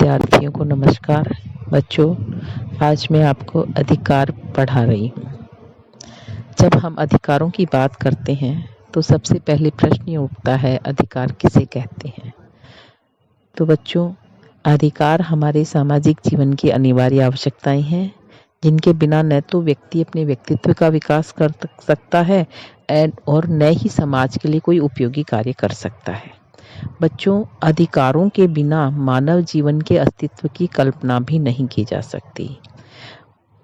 विद्यार्थियों को नमस्कार। बच्चों, आज मैं आपको अधिकार पढ़ा रही हूँ। जब हम अधिकारों की बात करते हैं तो सबसे पहले प्रश्न ये उठता है, अधिकार किसे कहते हैं। तो बच्चों, अधिकार हमारे सामाजिक जीवन की अनिवार्य आवश्यकताएं हैं, जिनके बिना न तो व्यक्ति अपने व्यक्तित्व का विकास कर सकता है और न ही समाज के लिए कोई उपयोगी कार्य कर सकता है। बच्चों, अधिकारों के बिना मानव जीवन के अस्तित्व की कल्पना भी नहीं की जा सकती।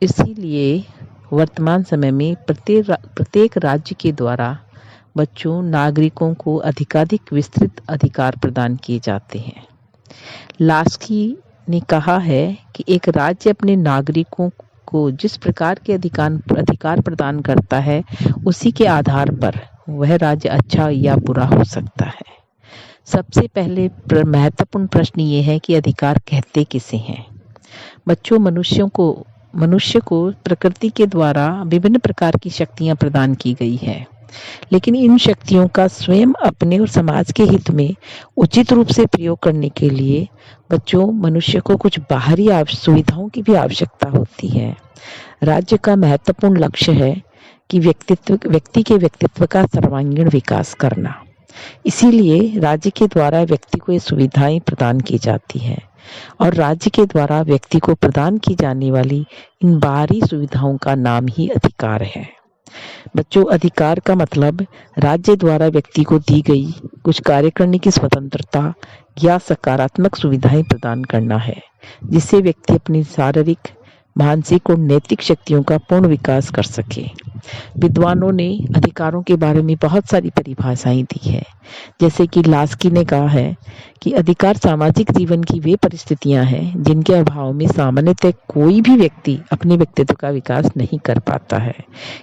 इसीलिए वर्तमान समय में प्रत्येक राज्य के द्वारा बच्चों नागरिकों को अधिकाधिक विस्तृत अधिकार प्रदान किए जाते हैं। लास्की ने कहा है कि एक राज्य अपने नागरिकों को जिस प्रकार के अधिकार प्रदान करता है, उसी के आधार पर वह राज्य अच्छा या बुरा हो सकता है। सबसे पहले महत्वपूर्ण प्रश्न ये है कि अधिकार कहते किसे हैं। बच्चों, मनुष्य को प्रकृति के द्वारा विभिन्न प्रकार की शक्तियां प्रदान की गई है, लेकिन इन शक्तियों का स्वयं अपने और समाज के हित में उचित रूप से प्रयोग करने के लिए बच्चों मनुष्य को कुछ बाहरी सुविधाओं की भी आवश्यकता होती है। राज्य का महत्वपूर्ण लक्ष्य है कि व्यक्ति के व्यक्तित्व का सर्वांगीण विकास करना। इसीलिए राज्य के द्वारा व्यक्ति को ये सुविधाएं प्रदान की जाती हैं और राज्य के द्वारा व्यक्ति को प्रदान की जाने वाली इन बाहरी सुविधाओं का नाम ही अधिकार है। बच्चों, अधिकार का मतलब राज्य द्वारा व्यक्ति को दी गई कुछ कार्य करने की स्वतंत्रता या सकारात्मक सुविधाएं प्रदान करना है, जिससे व्यक्ति अपनी शारीरिक, मानसिक और नैतिक शक्तियों का पूर्ण विकास कर सके। विद्वानों ने अधिकारों के बारे में बहुत सारी परिभाषाएं दी है, जैसे कि लास्की ने कहा है कि अधिकार सामाजिक जीवन की वे परिस्थितियां हैं जिनके अभाव में सामान्यतः कोई भी व्यक्ति अपने व्यक्तित्व का विकास नहीं कर पाता है।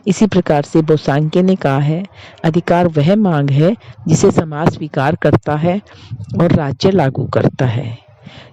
इसी प्रकार से बोसांके ने कहा है, अधिकार वह मांग है जिसे समाज स्वीकार करता है और राज्य लागू करता है।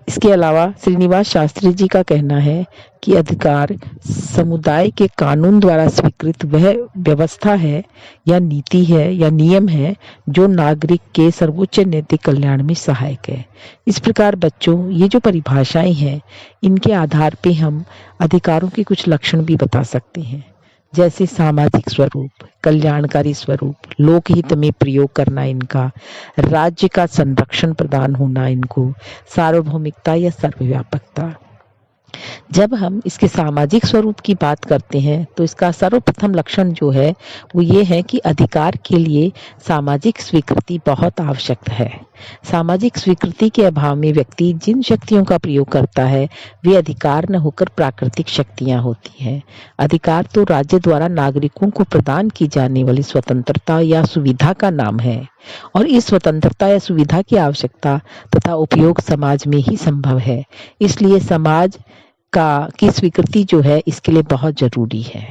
इसके अलावा श्रीनिवास शास्त्री जी का कहना है कि अधिकार समुदाय के कानून द्वारा स्वीकृत वह व्यवस्था है या नीति है या नियम है जो नागरिक के सर्वोच्च नैतिक कल्याण में सहायक है। इस प्रकार बच्चों, ये जो परिभाषाएं हैं, इनके आधार पे हम अधिकारों के कुछ लक्षण भी बता सकते हैं, जैसे सामाजिक स्वरूप, कल्याणकारी स्वरूप, लोकहित में प्रयोग करना इनका, राज्य का संरक्षण प्रदान होना इनको, सार्वभौमिकता या सर्वव्यापकता। जब हम इसके सामाजिक स्वरूप की बात करते हैं तो इसका सर्वप्रथम लक्षण जो है वो ये है कि अधिकार के लिए सामाजिक स्वीकृति बहुत आवश्यक है। सामाजिक स्वीकृति के अभाव में व्यक्ति जिन शक्तियों का प्रयोग करता है वे अधिकार न होकर प्राकृतिक शक्तियां होती हैं। अधिकार तो राज्य द्वारा नागरिकों को प्रदान की जाने वाली स्वतंत्रता या सुविधा का नाम है और इस स्वतंत्रता या सुविधा की आवश्यकता तथा उपयोग समाज में ही संभव है। इसलिए समाज की स्वीकृति जो है इसके लिए बहुत जरूरी है।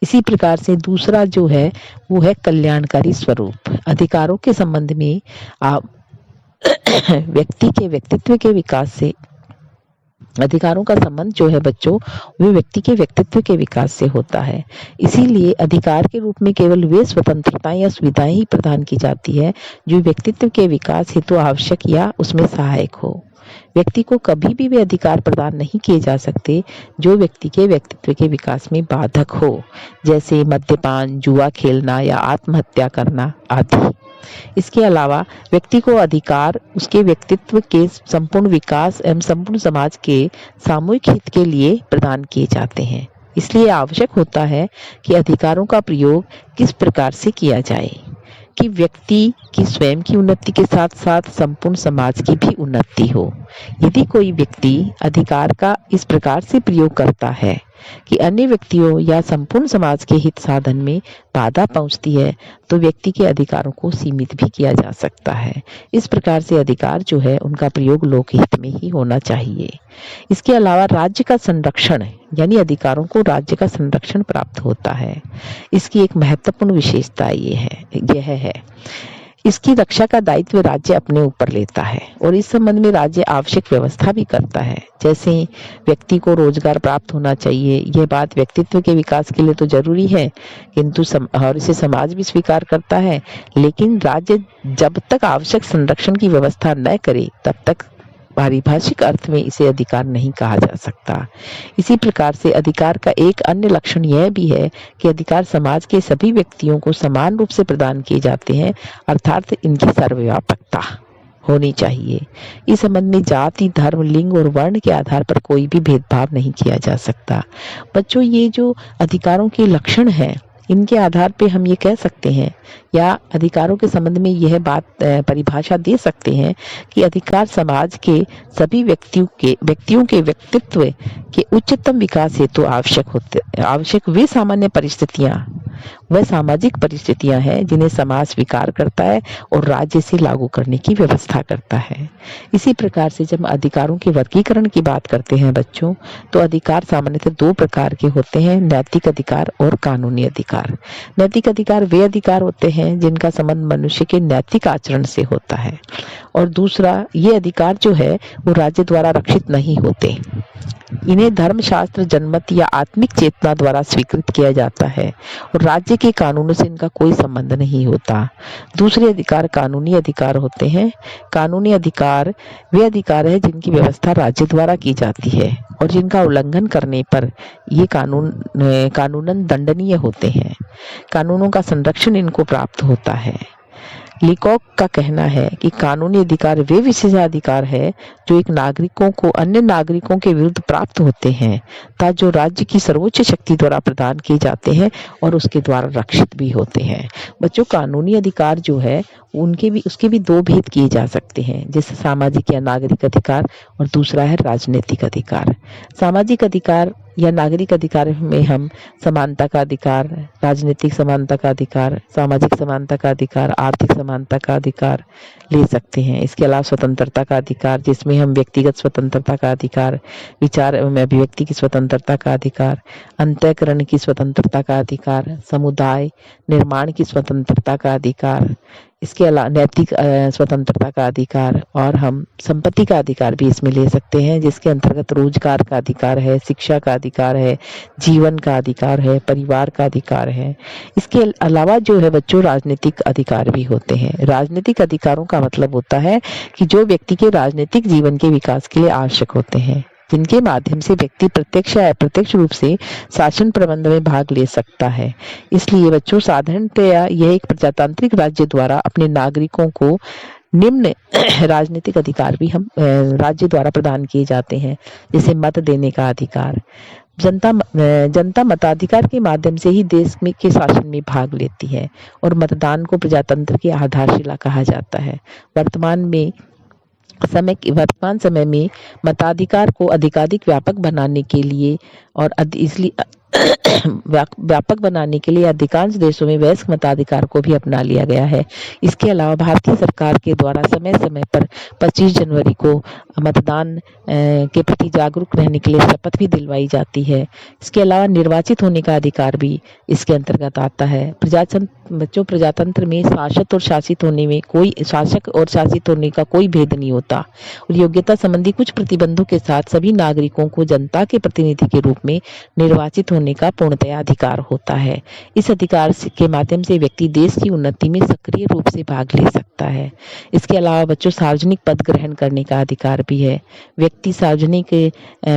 इसी प्रकार से दूसरा जो है वो है कल्याणकारी स्वरूप। अधिकारों के संबंध में व्यक्ति के व्यक्तित्व के विकास से, अधिकारों का संबंध जो है बच्चों वे व्यक्ति के व्यक्तित्व के विकास से होता है। इसीलिए अधिकार के रूप में केवल वे स्वतंत्रताएं या सुविधाएं ही प्रदान की जाती है जो व्यक्तित्व के विकास हेतु आवश्यक या उसमें सहायक हो। व्यक्ति को कभी भी वे अधिकार प्रदान नहीं किए जा सकते जो व्यक्ति के व्यक्तित्व के विकास में बाधक हो, जैसे मद्यपान, जुआ खेलना या आत्महत्या करना आदि। इसके अलावा व्यक्ति को अधिकार उसके व्यक्तित्व के संपूर्ण विकास एवं संपूर्ण समाज के सामूहिक हित के लिए प्रदान किए जाते हैं। इसलिए आवश्यक होता है कि अधिकारों का प्रयोग किस प्रकार से किया जाए कि व्यक्ति की स्वयं की उन्नति के साथ साथ संपूर्ण समाज की भी उन्नति हो। यदि कोई व्यक्ति अधिकार का इस प्रकार से प्रयोग करता है कि अन्य व्यक्तियों या संपूर्ण समाज के हित साधन में बाधा पहुंचती है तो व्यक्ति के अधिकारों को सीमित भी किया जा सकता है। इस प्रकार से अधिकार जो है उनका प्रयोग लोकहित में ही होना चाहिए। इसके अलावा राज्य का संरक्षण यानी अधिकारों को राज्य का संरक्षण प्राप्त होता है। इसकी एक महत्वपूर्ण विशेषता यह है इसकी रक्षा का दायित्व राज्य अपने ऊपर लेता है और इस संबंध में राज्य आवश्यक व्यवस्था भी करता है। जैसे व्यक्ति को रोजगार प्राप्त होना चाहिए, यह बात व्यक्तित्व के विकास के लिए तो जरूरी है, किंतु और इसे समाज भी स्वीकार करता है। लेकिन राज्य जब तक आवश्यक संरक्षण की व्यवस्था न करे तब तक पारिभाषिक अर्थ में इसे अधिकार नहीं कहा जा सकता। इसी प्रकार से अधिकार का एक अन्य लक्षण यह भी है कि अधिकार समाज के सभी व्यक्तियों को समान रूप से प्रदान किए जाते हैं, अर्थात इनकी सर्वव्यापकता होनी चाहिए। इस संबंध में जाति, धर्म, लिंग और वर्ण के आधार पर कोई भी भेदभाव नहीं किया जा सकता। बच्चों, ये जो अधिकारों के लक्षण हैं, इनके आधार पे हम ये कह सकते हैं या अधिकारों के संबंध में यह बात परिभाषा दे सकते हैं कि अधिकार समाज के सभी व्यक्तियों के व्यक्तित्व के उच्चतम विकास हेतु आवश्यक वे सामान्य परिस्थितियां, वह सामाजिक परिस्थितियां हैं जिन्हें समाज स्वीकार करता है और राज्य से लागू करने की व्यवस्था करता है। इसी प्रकार से जब अधिकारों के वर्गीकरण की बात करते हैं बच्चों, तो अधिकार सामान्यतः दो प्रकार के होते हैं, नैतिक अधिकार और कानूनी अधिकार। नैतिक अधिकार वे अधिकार होते हैं जिनका संबंध मनुष्य के नैतिक आचरण से होता है, और दूसरा, ये अधिकार जो है वो राज्य द्वारा रक्षित नहीं होते। इन्हें धर्मशास्त्र, जनमत या आत्मिक चेतना द्वारा स्वीकृत किया जाता है और राज्य के कानूनों से इनका कोई संबंध नहीं होता। दूसरे अधिकार कानूनी अधिकार होते हैं। कानूनी अधिकार वे अधिकार है जिनकी व्यवस्था राज्य द्वारा की जाती है और जिनका उल्लंघन करने पर ये कानूनन दंडनीय होते हैं। कानूनों का संरक्षण इनको प्राप्त होता है। लीकॉक का कहना है कि कानूनी अधिकार वे विशेषाधिकार है जो एक नागरिकों को अन्य नागरिकों के विरुद्ध प्राप्त होते हैं, तथा जो राज्य की सर्वोच्च शक्ति द्वारा प्रदान किए जाते हैं और उसके द्वारा रक्षित भी होते हैं। बच्चों, कानूनी अधिकार जो है उसके भी दो भेद किए जा सकते हैं, जैसे सामाजिक या नागरिक अधिकार और दूसरा है राजनीतिक अधिकार। सामाजिक अधिकार या नागरिक अधिकार में हम समानता का अधिकार, राजनीतिक समानता का अधिकार, सामाजिक समानता का अधिकार, आर्थिक समानता का अधिकार ले सकते हैं। इसके अलावा स्वतंत्रता का अधिकार, जिसमें हम व्यक्तिगत स्वतंत्रता का अधिकार, विचार एवं अभिव्यक्ति की स्वतंत्रता का अधिकार, अंतःकरण की स्वतंत्रता का अधिकार, समुदाय निर्माण की स्वतंत्रता का अधिकार, इसके अलावा नैतिक स्वतंत्रता का अधिकार, और हम संपत्ति का अधिकार भी इसमें ले सकते हैं, जिसके अंतर्गत रोजगार का अधिकार है, शिक्षा का अधिकार है, जीवन का अधिकार है, परिवार का अधिकार है। इसके अलावा जो है बच्चों, राजनीतिक अधिकार भी होते हैं। राजनीतिक अधिकारों का मतलब होता है कि जो व्यक्ति के राजनीतिक जीवन के विकास के लिए आवश्यक होते हैं, जिनके माध्यम से व्यक्ति प्रत्यक्ष या अप्रत्यक्ष रूप से शासन प्रबंध में भाग ले सकता है। इसलिए बच्चों, साधारणतया यह एक प्रजातांत्रिक राज्य द्वारा अपने नागरिकों को निम्न राजनीतिक अधिकार भी हम राज्य द्वारा प्रदान किए जाते हैं, जैसे मत देने का अधिकार। जनता मताधिकार के माध्यम से ही देश में के शासन में भाग लेती है और मतदान को प्रजातंत्र की आधारशिला कहा जाता है। वर्तमान समय में मताधिकार को अधिकाधिक व्यापक बनाने के लिए व्यापक बनाने के लिए अधिकांश देशों में वयस्क मताधिकार को भी अपना लिया गया है। इसके अलावा भारतीय सरकार के द्वारा समय समय पर 25 जनवरी को मतदान के प्रति जागरूक रहने के लिए शपथ भी दिलवाई जाती है। इसके अलावा निर्वाचित होने का अधिकार भी इसके अंतर्गत आता है। प्रजातंत्र में शासक और शासित होने का कोई भेद नहीं होता और योग्यता संबंधी कुछ प्रतिबंधों के साथ सभी नागरिकों को जनता के प्रतिनिधि के रूप में निर्वाचित होने का पूर्णतया अधिकार होता है। इस अधिकार के माध्यम से व्यक्ति देश की उन्नति में सक्रिय रूप से भाग ले सकता है। इसके अलावा बच्चों, सार्वजनिक पद ग्रहण करने का अधिकार भी है। व्यक्ति सार्वजनिक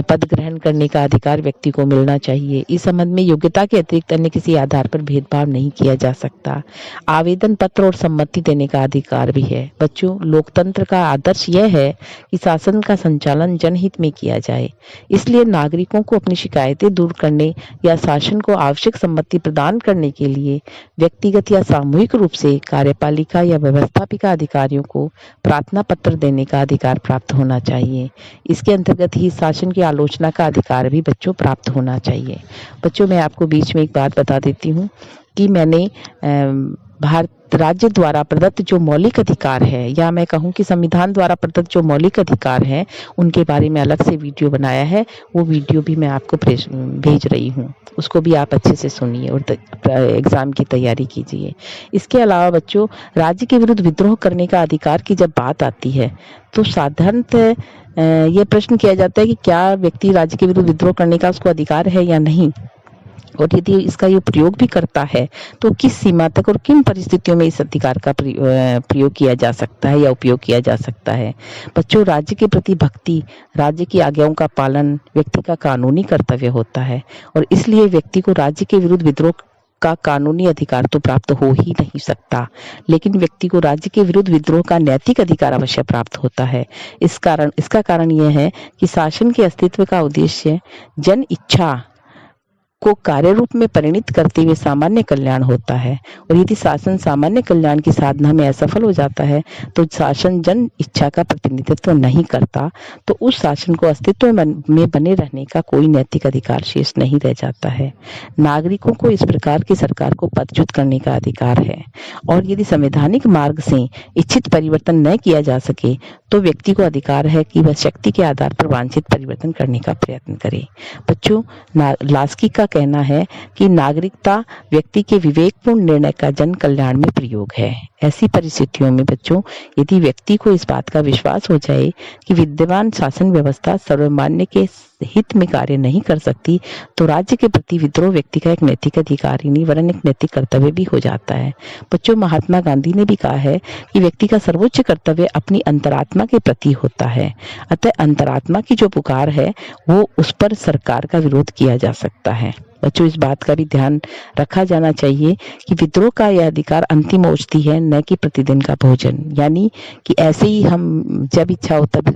पद ग्रहण करने का अधिकार व्यक्ति को मिलना चाहिए। इस संबंध में योग्यता के अतिरिक्त अन्य किसी आधार पर भेदभाव नहीं किया जा सकता। आवेदन पत्र और सम्मति देने का अधिकार भी है। बच्चों, लोकतंत्र का आदर्श यह है कि शासन का संचालन जनहित में किया जाए। इसलिए नागरिकों को अपनी शिकायतें दूर करने या शासन को आवश्यक सम्मति प्रदान करने के लिए व्यक्तिगत या सामूहिक रूप से कार्यपालिका या व्यवस्थापिका अधिकारियों को प्रार्थना पत्र देने का अधिकार प्राप्त होना चाहिए। इसके अंतर्गत ही शासन की आलोचना का अधिकार भी बच्चों प्राप्त होना चाहिए। बच्चों, मैं आपको बीच में एक बात बता देती हूँ कि मैंने भारत राज्य द्वारा प्रदत्त जो मौलिक अधिकार है, या मैं कहूं कि संविधान द्वारा प्रदत्त जो मौलिक अधिकार हैं, उनके बारे में अलग से वीडियो बनाया है। वो वीडियो भी मैं आपको भेज रही हूं, उसको भी आप अच्छे से सुनिए और एग्जाम की तैयारी कीजिए। इसके अलावा बच्चों, राज्य के विरुद्ध विद्रोह करने का अधिकार की जब बात आती है तो साधारणतः ये प्रश्न किया जाता है कि क्या व्यक्ति राज्य के विरुद्ध विद्रोह करने का उसको अधिकार है या नहीं। और यदि इसका ये प्रयोग भी करता है तो किस सीमा तक और किन परिस्थितियों में इस अधिकार का प्रयोग किया जा सकता है या उपयोग किया जा सकता है। बच्चों, राज्य के प्रति भक्ति, राज्य की आज्ञाओं का पालन व्यक्ति का कानूनी कर्तव्य होता है और इसलिए व्यक्ति को राज्य के विरुद्ध विद्रोह का कानूनी अधिकार तो प्राप्त हो ही नहीं सकता, लेकिन व्यक्ति को राज्य के विरुद्ध विद्रोह का नैतिक अधिकार अवश्य प्राप्त होता है। इसका कारण यह है कि शासन के अस्तित्व का उद्देश्य जन इच्छा को कार्य रूप में परिणित करते हुए सामान्य कल्याण होता है और यदि शासन सामान्य कल्याण की साधना में असफल हो जाता है तो शासन जन इच्छा का प्रतिनिधित्व नहीं करता, तो उस शासन को अस्तित्व में बने रहने का कोई नैतिक अधिकार शेष नहीं रह जाता है। नागरिकों को इस प्रकार की सरकार को पदच्युत करने का अधिकार है और यदि संवैधानिक मार्ग से इच्छित परिवर्तन न किया जा सके तो व्यक्ति को अधिकार है कि वह शक्ति के आधार पर वांछित परिवर्तन करने का प्रयत्न करे। बच्चों, लास्की का कहना है कि नागरिकता व्यक्ति के विवेकपूर्ण निर्णय का जन कल्याण में प्रयोग है। ऐसी परिस्थितियों में बच्चों, यदि व्यक्ति को इस बात का विश्वास हो जाए कि विद्यमान शासन व्यवस्था सर्वमान्य के हित में कार्य नहीं कर सकती, तो राज्य के प्रति विद्रोह व्यक्ति का एक नैतिक अधिकार ही नहीं वरन एक नैतिक कर्तव्य भी हो जाता है। बच्चों, महात्मा गांधी ने भी कहा है कि व्यक्ति का सर्वोच्च कर्तव्य अपनी अंतरात्मा के प्रति होता है। अतः अंतरात्मा की जो पुकार है वो उस पर सरकार का विरोध किया जा सकता है। बच्चों, इस बात का भी ध्यान रखा जाना चाहिए कि विद्रोह का यह अधिकार अंतिम औषधि है, न कि प्रतिदिन का भोजन। यानी कि ऐसे ही हम जब इच्छा हो तब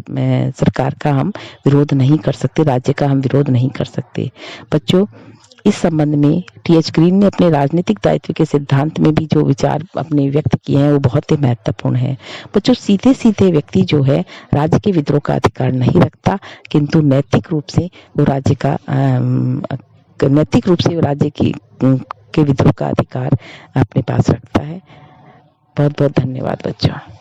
सरकार का हम विरोध नहीं कर सकते, राज्य का हम विरोध नहीं कर सकते। बच्चों, इस संबंध में टी.एच. ग्रीन ने अपने राजनीतिक दायित्व के सिद्धांत में भी जो विचार अपने व्यक्त किए हैं वो बहुत ही महत्वपूर्ण है। बच्चों, सीधे सीधे व्यक्ति जो है राज्य के विद्रोह का अधिकार नहीं रखता, किंतु नैतिक रूप से वो राज्य के विद्रोह का अधिकार अपने पास रखता है। बहुत बहुत धन्यवाद बच्चों।